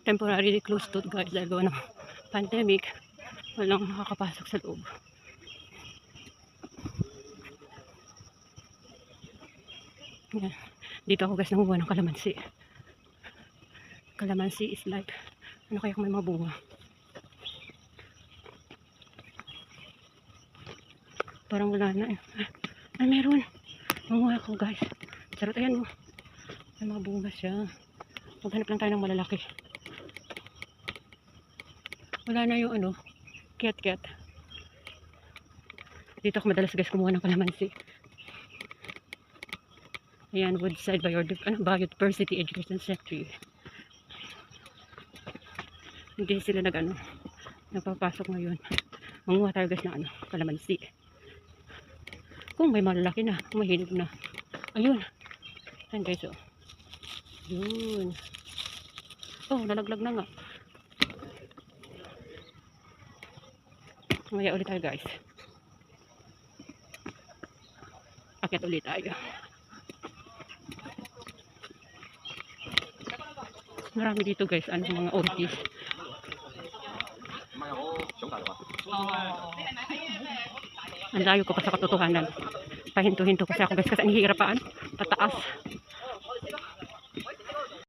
temporarily closed to guys dahil gawa ng pandemic. Walang nakakapasok sa loob. Yan. Dito ako guys nanguha ng kalamansi. Kalamansi is like, ano kaya kung may mga bunga? Parang wala na eh. Ay, meron. Nanguha ako guys. Charot, ayan mo. May mga bunga siya. Maghanap lang tayo ng malalaki. Wala na yung ano, kiat-kiat. Dito ako madalas guys kumuha ng kalamansi. Ayan, Woodside Biodiversity Education Center. Hindi sila nagpapasok ngayon. Manguha tayo guys ng kalamansi. Kung may malalaki na, kung may hinog na. Ayun. Ayan guys, oh. Yun. Oh, nalaglag na nga. Mamaya ulit tayo guys. Akyat ulit tayo. Marami dito guys, mga orchids. Ang layo ko pa sa katotohanan. Pahinto-hinto kasi ako guys kasi ang hihirapaan. Pataas.